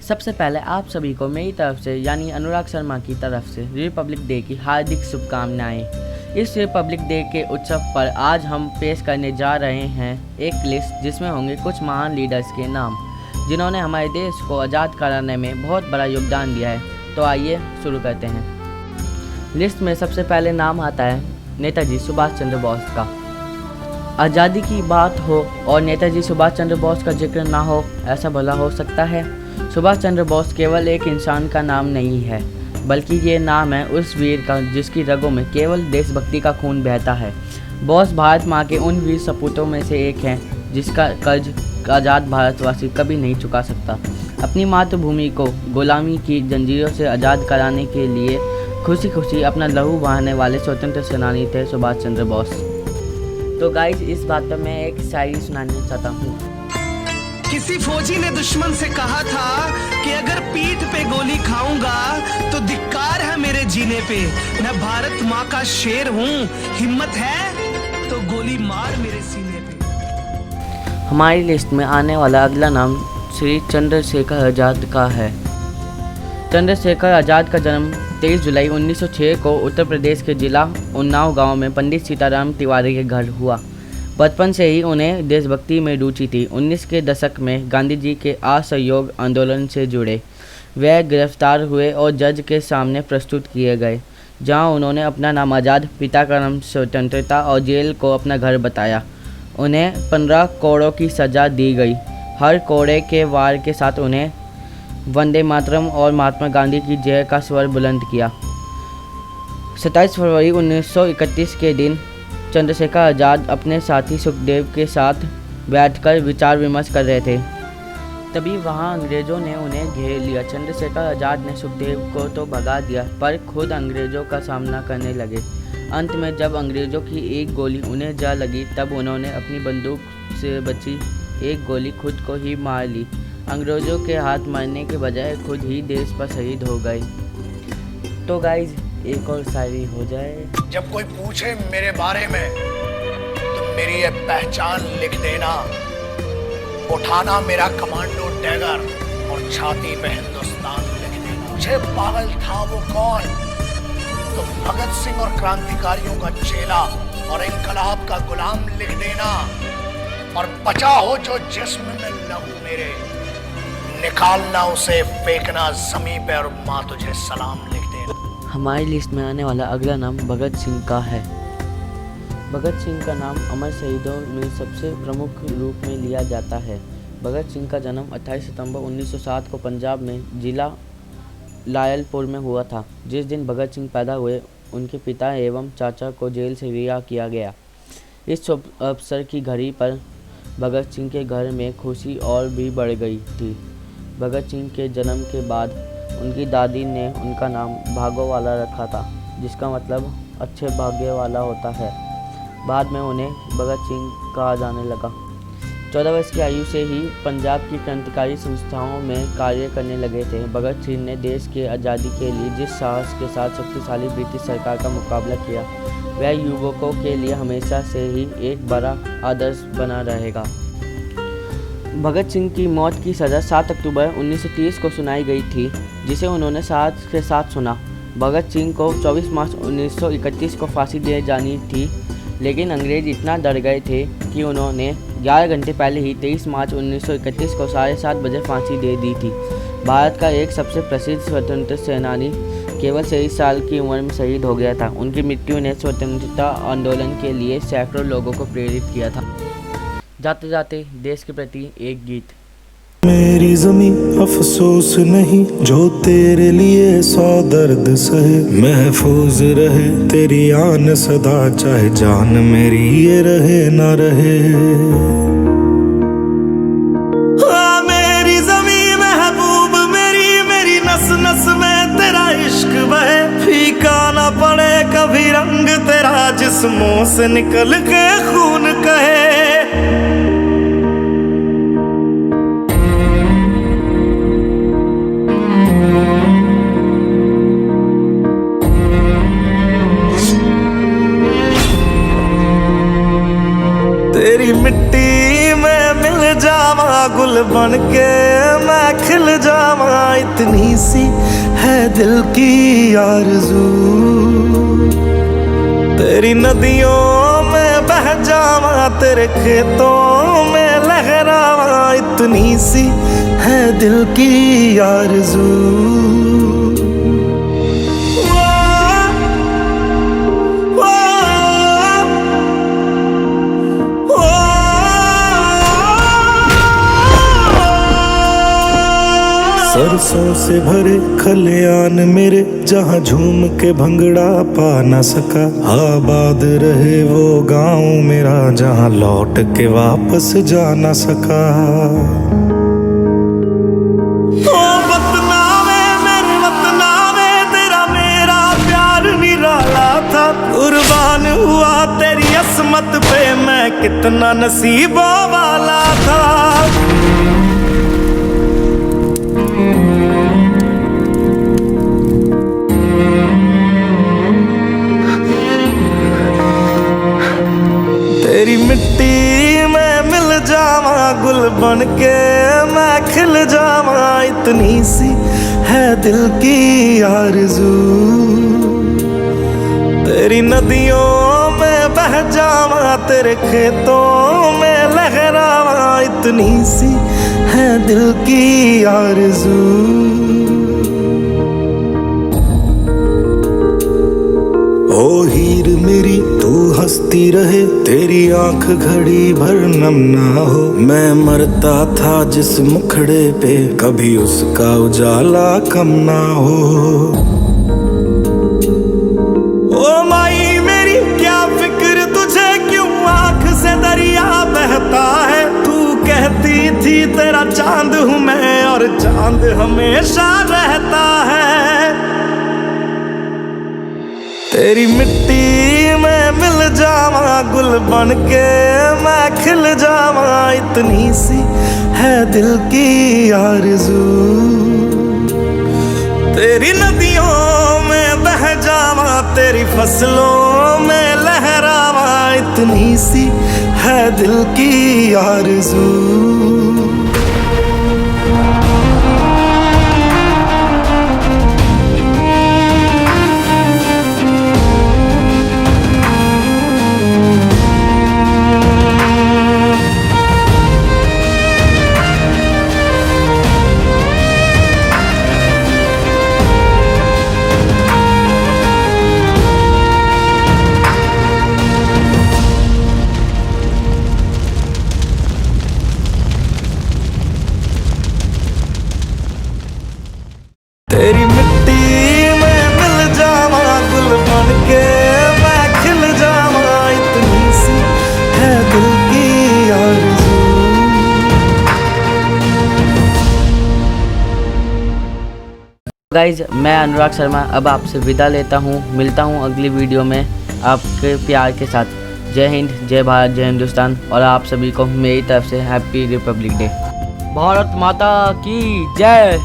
सबसे पहले आप सभी को मेरी तरफ से यानी अनुराग शर्मा की तरफ से रिपब्लिक डे की हार्दिक शुभकामनाएं। इस रिपब्लिक डे के उत्सव पर आज हम पेश करने जा रहे हैं एक लिस्ट जिसमें होंगे कुछ महान लीडर्स के नाम जिन्होंने हमारे देश को आज़ाद कराने में बहुत बड़ा योगदान दिया है। तो आइए शुरू करते हैं। लिस्ट में सबसे पहले नाम आता है नेताजी सुभाष चंद्र बोस का। आज़ादी की बात हो और नेताजी सुभाष चंद्र बोस का जिक्र ना हो, ऐसा भला हो सकता है? सुभाष चंद्र बोस केवल एक इंसान का नाम नहीं है, बल्कि ये नाम है उस वीर का जिसकी रगों में केवल देशभक्ति का खून बहता है। बोस भारत माँ के उन वीर सपूतों में से एक हैं जिसका कर्ज आज़ाद भारतवासी कभी नहीं चुका सकता। अपनी मातृभूमि को गुलामी की जंजीरों से आज़ाद कराने के लिए खुशी खुशी अपना लहू बहाने वाले स्वतंत्र सेनानी थे सुभाष चंद्र बोस। तो गाइस, इस बात पर मैं एक शायरी सुनाना चाहता हूँ। किसी फौजी ने दुश्मन से कहा था कि अगर पीठ पे गोली खाऊंगा तो धिक्कार है मेरे जीने पे। मैं भारत माँ का शेर हूँ, हिम्मत है तो गोली मार मेरे सीने पे। हमारी लिस्ट में आने वाला अगला नाम श्री चंद्रशेखर आज़ाद का है। चंद्रशेखर आज़ाद का जन्म 23 जुलाई 1906 को उत्तर प्रदेश के जिला उन्नाव गांव में पंडित सीताराम तिवारी के घर हुआ। बचपन से ही उन्हें देशभक्ति में रुचि थी। 19 के दशक में गांधी जी के असहयोग आंदोलन से जुड़े वह गिरफ्तार हुए और जज के सामने प्रस्तुत किए गए, जहां उन्होंने अपना नाम आज़ाद, पिता का नाम स्वतंत्रता और जेल को अपना घर बताया। उन्हें 15 कोड़ों की सज़ा दी गई। हर कोड़े के वार के साथ उन्हें वंदे मातरम और महात्मा गांधी की जय का स्वर बुलंद किया। 27 फरवरी 1931 के दिन चंद्रशेखर आज़ाद अपने साथी सुखदेव के साथ बैठकर विचार विमर्श कर रहे थे। तभी वहां अंग्रेज़ों ने उन्हें घेर लिया। चंद्रशेखर आज़ाद ने सुखदेव को तो भगा दिया, पर खुद अंग्रेज़ों का सामना करने लगे। अंत में जब अंग्रेज़ों की एक गोली उन्हें जा लगी, तब उन्होंने अपनी बंदूक से बची एक गोली खुद को ही मार ली। अंग्रेज़ों के हाथ मरने के बजाय खुद ही देश पर शहीद हो गए। तो गाइज, एक और शायरी हो जाए। जब कोई पूछे मेरे बारे में तो मेरी ये पहचान लिख देना, उठाना मेरा कमांडो डैगर और छाती पे हिंदुस्तान लिख देना। मुझे पागल था वो कौन, तो भगत सिंह और क्रांतिकारियों का चेला और इंकलाब का गुलाम लिख देना। और बचा हो जो जिस्म में लहू मेरे, निकालना उसे, फेंकना जमीन पे और माँ तुझे सलाम लिख देना। हमारी लिस्ट में आने वाला अगला नाम भगत सिंह का है। भगत सिंह का नाम अमर शहीदों में सबसे प्रमुख रूप में लिया जाता है। भगत सिंह का जन्म 28 सितंबर 1907 को पंजाब में जिला लायलपुर में हुआ था। जिस दिन भगत सिंह पैदा हुए, उनके पिता एवं चाचा को जेल से रिहा किया गया। इस शुभ अवसर की घड़ी पर भगत सिंह के घर में खुशी और भी बढ़ गई थी। भगत सिंह के जन्म के बाद उनकी दादी ने उनका नाम भागो वाला रखा था, जिसका मतलब अच्छे भाग्य वाला होता है। बाद में उन्हें भगत सिंह कहा जाने लगा। 14 वर्ष की आयु से ही पंजाब की क्रांतिकारी संस्थाओं में कार्य करने लगे थे। भगत सिंह ने देश के आज़ादी के लिए जिस साहस के साथ शक्तिशाली ब्रिटिश सरकार का मुकाबला किया, वह युवकों के लिए हमेशा से ही एक बड़ा आदर्श बना रहेगा। भगत सिंह की मौत की सज़ा 7 अक्टूबर 1930 को सुनाई गई थी, जिसे उन्होंने साथ के साथ सुना। भगत सिंह को 24 मार्च 1931 को फांसी दे जानी थी, लेकिन अंग्रेज इतना डर गए थे कि उन्होंने 11 घंटे पहले ही 23 मार्च 1931 को 7:30 बजे फांसी दे दी थी। भारत का एक सबसे प्रसिद्ध स्वतंत्र सेनानी केवल 23 साल की उम्र में शहीद हो गया था। उनकी मृत्यु ने स्वतंत्रता आंदोलन के लिए सैकड़ों लोगों को प्रेरित किया था। जाते जाते देश के प्रति एक गीत। मेरी ज़मीं अफसोस नहीं, जो तेरे लिए 100 दर्द सहे। महफूज रहे तेरी आन सदा, चाहे जान मेरी ये रहे ना रहे। हाँ मेरी ज़मीं महबूब मेरी, मेरी नस नस में तेरा इश्क बहे। फीका ना पड़े कभी रंग तेरा, जिस्मों से निकल के खून कहे। तेरी मिट्टी में मिल जावा, गुल बन के मैं खिल जावा। सी है दिल की आरज़ू। तेरी नदियों में बह जावा, तेरे खेतों में लहरावा, इतनी सी है दिल की आरज़ू। सरसों से भरे खलियान मेरे, जहाँ झूम के भंगड़ा पा न सका। आबाद रहे वो गांव मेरा, जहाँ लौट के वापस जा न सका। ओ वतना में मेरे वतना में, तेरा मेरा प्यार निराला था। कुर्बान हुआ तेरी असमत पे, मैं कितना नसीबों वाला था। तेरी मिट्टी में मिल जावा, गुल बन के मैं खिल जावा, इतनी सी है दिल की आरज़ू। तेरी नदियों में बह जावा, तेरे खेतों में लहरावा, इतनी सी है दिल की आरज़ू। ओ हीर मेरी तू हंसती रहे, तेरी आंख घड़ी भर नम ना हो। मैं मरता था जिस मुखड़े पे, कभी उसका उजाला कम ना हो। ओ माई मेरी क्या फिक्र तुझे, क्यों आंख से दरिया बहता है। तू कहती थी तेरा चांद हूँ मैं, और चांद हमेशा रहता है। तेरी मिट्टी में मिल जावा, गुल बन के मैं खिल जावा, इतनी सी है दिल की आरज़ू। तेरी नदियों में बह जावा, तेरी फसलों में लहरावा, इतनी सी है दिल की आरज़ू। तेरी मिट्टी में मिल जावा, गुल बन के मैं खिल जावा, इतनी सी है दिल की आरज़ू। गाइज, मैं अनुराग शर्मा अब आपसे विदा लेता हूँ। मिलता हूँ अगली वीडियो में आपके प्यार के साथ। जय हिंद, जय भारत, जय हिंदुस्तान, और आप सभी को मेरी तरफ से हैप्पी रिपब्लिक डे। भारत माता की जय।